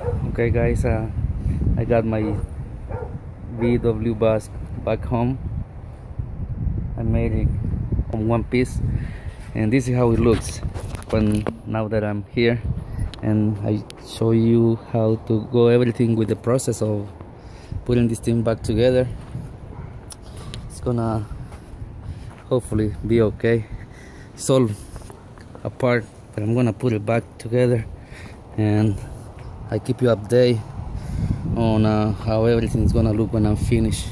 Okay guys, I got my VW bus back home. I made it on one piece, and this is how it looks when now that I'm here, and I show you how to go everything with the process of putting this thing back together. It's gonna hopefully be okay. It's all apart, but I'm gonna put it back together, and I keep you updated on how everything is gonna look when I'm finished.